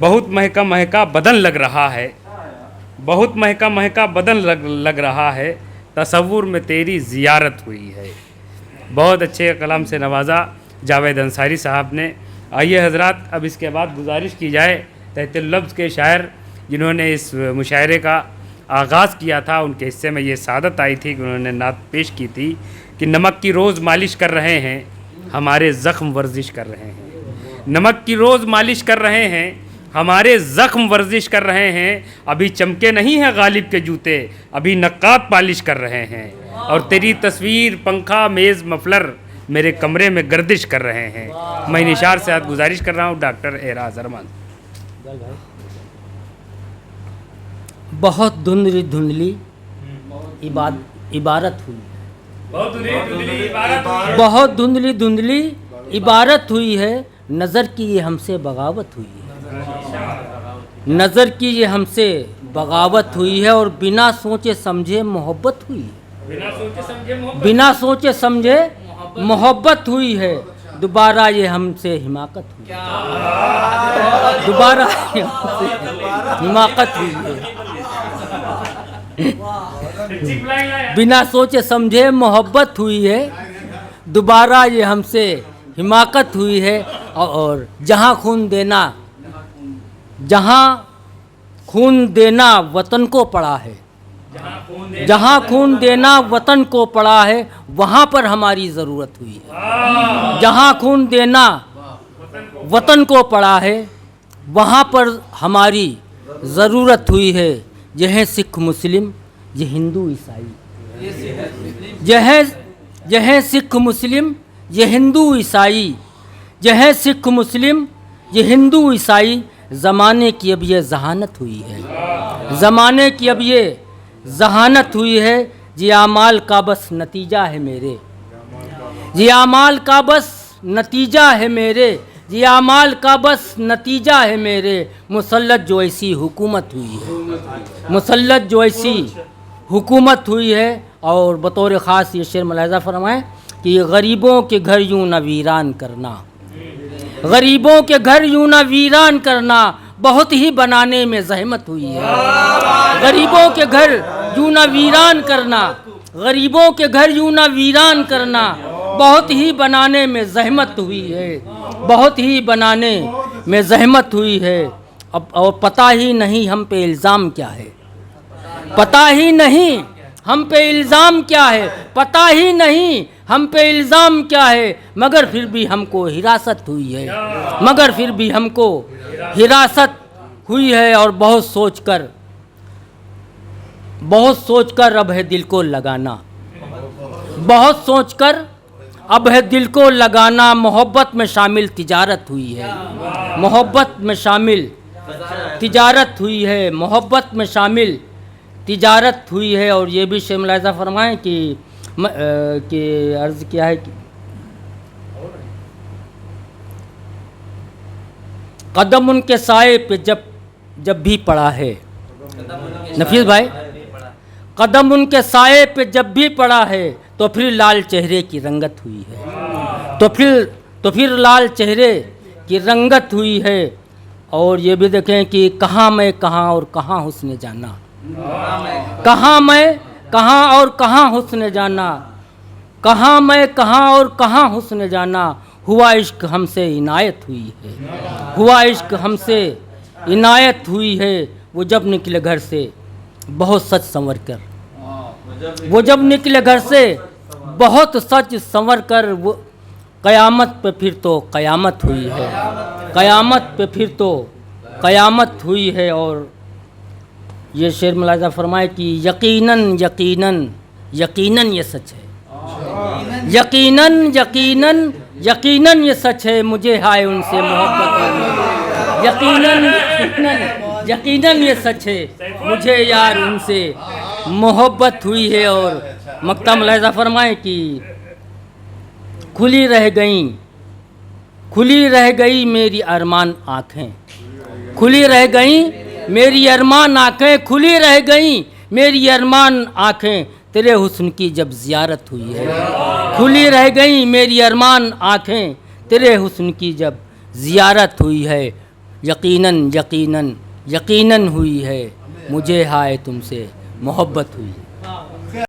बहुत महका महका बदन लग रहा है, बहुत महका महका बदन लग रहा है, तसव्वुर में तेरी ज़ियारत हुई है। बहुत अच्छे कलाम से नवाजा जावेद अंसारी साहब ने। आइए हजरात, अब इसके बाद गुजारिश की जाए तहत लफ्ज़ के शायर जिन्होंने इस मुशायरे का आगाज़ किया था, उनके हिस्से में ये सादत आई थी कि उन्होंने नात पेश की थी कि नमक की रोज़ मालिश कर रहे हैं, हमारे ज़ख्म वर्जिश कर रहे हैं। नमक की रोज़ मालिश कर रहे हैं, हमारे ज़ख्म वर्जिश कर रहे हैं। अभी चमके नहीं हैं गालिब के जूते, अभी नक्कात पालिश कर रहे हैं। और तेरी तस्वीर, पंखा, मेज़, मफलर मेरे कमरे में गर्दिश कर रहे हैं। मैं निशार से आज गुजारिश कर रहा हूँ डॉक्टर एराज अरमान। बहुत धुंधली धुंधली इबारत हुई, बहुत धुंधली धुंधली इबारत हुई है। नज़र की ये हमसे बगावत हुई है, नज़र की ये हमसे बगावत हुई है। और बिना सोचे समझे मोहब्बत हुई है, बिना सोचे समझे मोहब्बत हुई है। दोबारा ये हमसे हिमाकत हुई, दोबारा हिमाकत हुई है। बिना सोचे समझे मोहब्बत हुई है, दोबारा ये हमसे हिमाकत हुई है। और जहाँ खून देना वतन को पड़ा है, जहाँ खून देना वतन को पड़ा है, वहाँ पर हमारी ज़रूरत हुई है। जहाँ खून देना वतन को पड़ा है, वहाँ पर हमारी ज़रूरत हुई है। यह सिख मुस्लिम, ये हिंदू ईसाई, यह सिख मुस्लिम, ये हिंदू ईसाई, यह सिख मुस्लिम, ये हिंदू ईसाई। ज़माने की अब ये जहानत हुई है, ज़माने की अब ये जहानत हुई है। ये आमाल का बस नतीजा है मेरे, ये आमाल का बस नतीजा है मेरे, ये आमाल का बस नतीजा है मेरे। मुसल्लत जो ऐसी हुकूमत हुई है, मुसल्लत जो ऐसी हुकूमत हुई है। और बतौर ख़ास ये शेर मुलाहिज़ा फरमाएं कि गरीबों के घर यूँ न वीरान करना, गरीबों के घर यूँ न वीरान करना, बहुत ही बनाने में ज़हमत हुई है। गरीबों के घर यूँ न वीरान करना, गरीबों के घर यूँ न वीरान करना, बहुत ही बनाने में ज़हमत हुई है, बहुत ही बनाने में ज़हमत हुई है। अब और पता ही नहीं हम पे इल्ज़ाम क्या है, पता ही नहीं हम पे इल्ज़ाम क्या है, पता ही नहीं हम पे इल्ज़ाम क्या है। मगर फिर भी हमको हिरासत हुई है, मगर फिर भी हमको हिरासत हुई है। और बहुत सोचकर अब है दिल को लगाना, बहुत सोचकर अब है दिल को लगाना। मोहब्बत में शामिल तिजारत हुई है, मोहब्बत में शामिल तिजारत हुई है, मोहब्बत में शामिल तिजारत हुई है। और ये भी शेर मुलाहिज़ा फरमाएं कि अर्ज़ किया है कि कदम उनके साए पे जब भी पड़ा है, नफीस भाई, कदम उनके साए पे जब भी पड़ा है, तो फिर लाल चेहरे की रंगत हुई है, तो फिर लाल चेहरे की रंगत हुई है। और ये भी देखें कि कहाँ मैं कहाँ और कहाँ हुस्न जाना, कहाँ मैं कहाँ और कहाँ हुस्न जाना, कहाँ मैं कहाँ और कहाँ हुस्न जाना। हुआ इश्क हमसे इनायत हुई है, हुआ इश्क हमसे इनायत हुई है। वो जब निकले घर से बहुत सच संवर कर, वो जब निकले घर से बहुत सच संवर कर, वो क़यामत पे फिर तो क़यामत हुई है, क़यामत पे फिर तो क़यामत हुई है। और ये शेर मुलाहिज़ा फरमाए कि यकीनन यकीनन यकीनन ये सच है, यकीनन यकीनन यकीनन ये सच है, मुझे हाय उनसे मोहब्बत हुई। यकीनन यकीनन यकीनन ये सच है, मुझे यार उनसे मोहब्बत हुई है। और मक्ता मुलाहिज़ा फरमाए कि खुली रह गई मेरी अरमान आँखें, खुली रह गई मेरी अरमान आँखें, खुली रह गई मेरी अरमान आँखें। तेरे हुस्न की जब ज़ियारत हुई है, खुली रह गई मेरी अरमान आँखें, तेरे हुस्न की जब ज़ियारत हुई है। यकीनन यकीनन यकीनन हुई है, मुझे हाय तुमसे मोहब्बत हुई है।